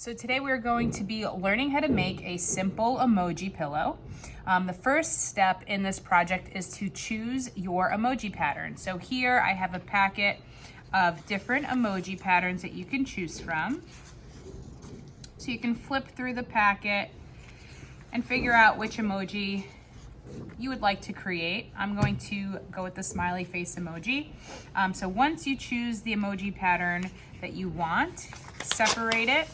So today we're going to be learning how to make a simple emoji pillow. The first step in this project is to choose your emoji pattern. So here I have a packet of different emoji patterns that you can choose from. So you can flip through the packet and figure out which emoji you would like to create. I'm going to go with the smiley face emoji. So once you choose the emoji pattern that you want, separate it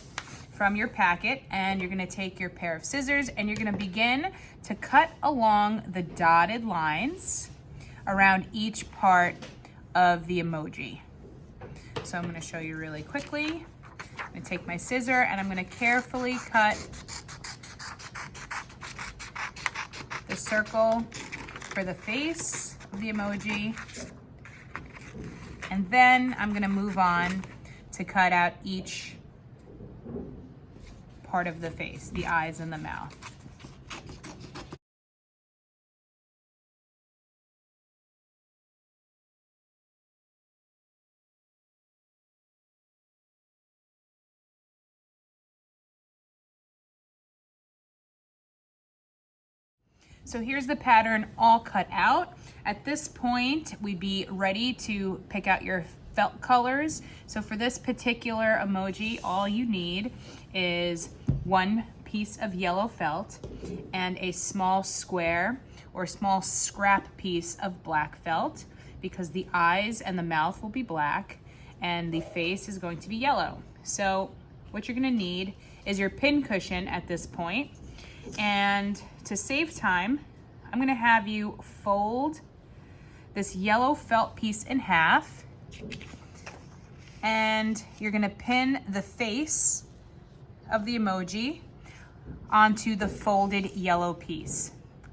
from your packet, and you're gonna take your pair of scissors and you're gonna begin to cut along the dotted lines around each part of the emoji. So I'm gonna show you really quickly. I'm gonna take my scissor and I'm gonna carefully cut the circle for the face of the emoji. And then I'm gonna move on to cut out each part of the face, the eyes and the mouth. So here's the pattern all cut out. At this point, we'd be ready to pick out your felt colors. So for this particular emoji, all you need is one piece of yellow felt and a small square or small scrap piece of black felt, because the eyes and the mouth will be black and the face is going to be yellow. So what you're gonna need is your pin cushion at this point. And to save time, I'm gonna have you fold this yellow felt piece in half, and you're gonna pin the face of the emoji onto the folded yellow piece.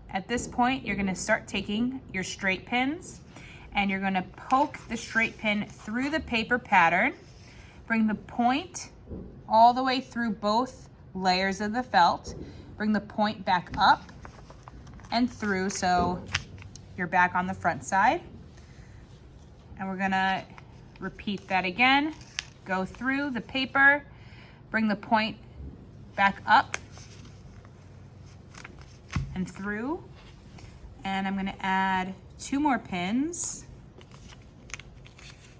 At this point, you're gonna start taking your straight pins and you're gonna poke the straight pin through the paper pattern, bring the point all the way through both layers of the felt, bring the point back up and through so you're back on the front side. And we're gonna repeat that again. Go through the paper, bring the point back up and through. And I'm gonna add 2 more pins.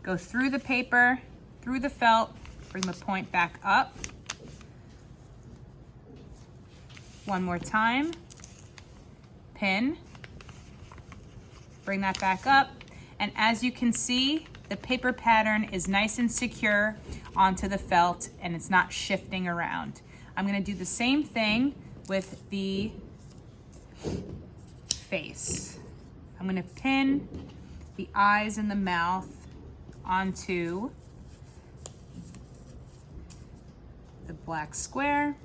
Go through the paper, through the felt, bring the point back up. One more time. Pin, bring that back up. And as you can see, the paper pattern is nice and secure onto the felt and it's not shifting around. I'm gonna do the same thing with the face. I'm gonna pin the eyes and the mouth onto the black square.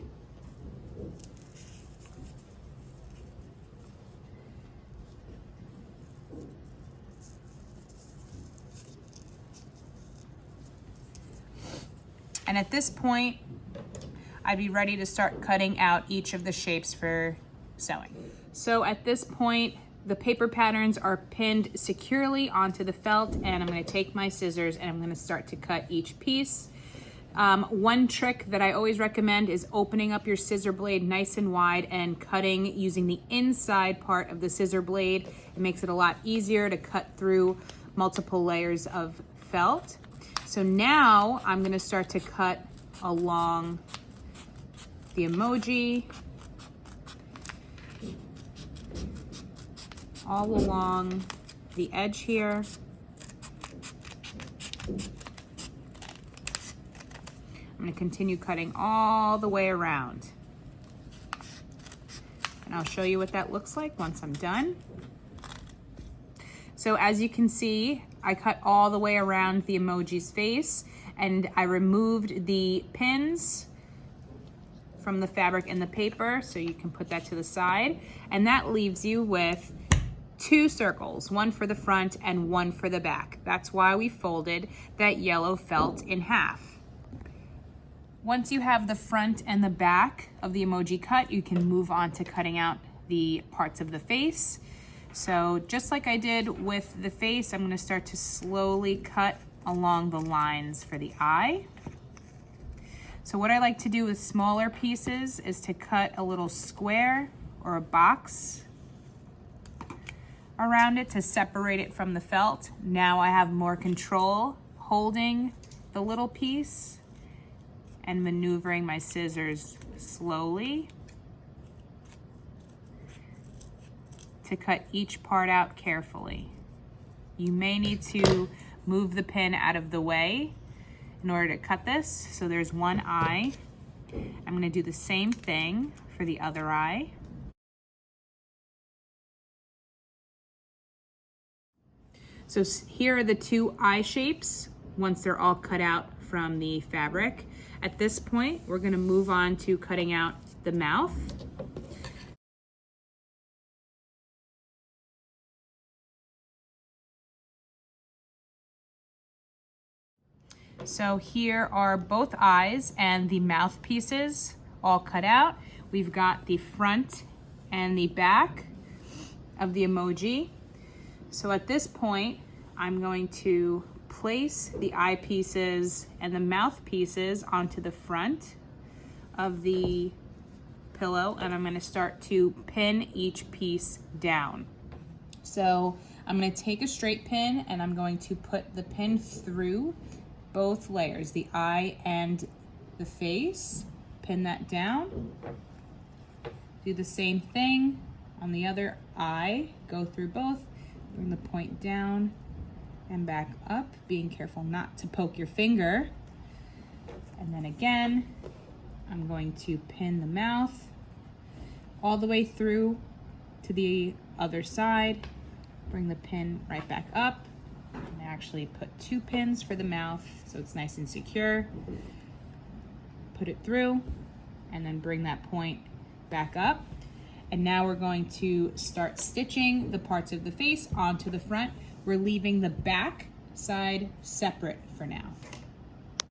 And at this point, I'd be ready to start cutting out each of the shapes for sewing. So at this point, the paper patterns are pinned securely onto the felt, and I'm gonna take my scissors and I'm gonna start to cut each piece. One trick that I always recommend is opening up your scissor blade nice and wide and cutting using the inside part of the scissor blade. It makes it a lot easier to cut through multiple layers of felt. So now I'm gonna start to cut along the emoji, all along the edge here. I'm gonna continue cutting all the way around. And I'll show you what that looks like once I'm done. So as you can see, I cut all the way around the emoji's face and I removed the pins from the fabric and the paper, so you can put that to the side. And that leaves you with 2 circles, one for the front and one for the back. That's why we folded that yellow felt in half. Once you have the front and the back of the emoji cut, you can move on to cutting out the parts of the face. So just like I did with the face, I'm gonna start to slowly cut along the lines for the eye. So what I like to do with smaller pieces is to cut a little square or a box around it to separate it from the felt. Now I have more control holding the little piece and maneuvering my scissors slowly to cut each part out carefully. You may need to move the pin out of the way in order to cut this. So there's one eye. I'm gonna do the same thing for the other eye. So here are the two eye shapes once they're all cut out from the fabric. At this point, we're gonna move on to cutting out the mouth. So here are both eyes and the mouth pieces all cut out. We've got the front and the back of the emoji. So at this point, I'm going to place the eye pieces and the mouth pieces onto the front of the pillow, and I'm gonna start to pin each piece down. So I'm gonna take a straight pin and I'm going to put the pin through both layers, the eye and the face. Pin that down. Do the same thing on the other eye. Go through both, bring the point down and back up, being careful not to poke your finger. And then again, I'm going to pin the mouth all the way through to the other side. Bring the pin right back up. And actually put 2 pins for the mouth so it's nice and secure. Put it through and then bring that point back up. And now we're going to start stitching the parts of the face onto the front. We're leaving the back side separate for now.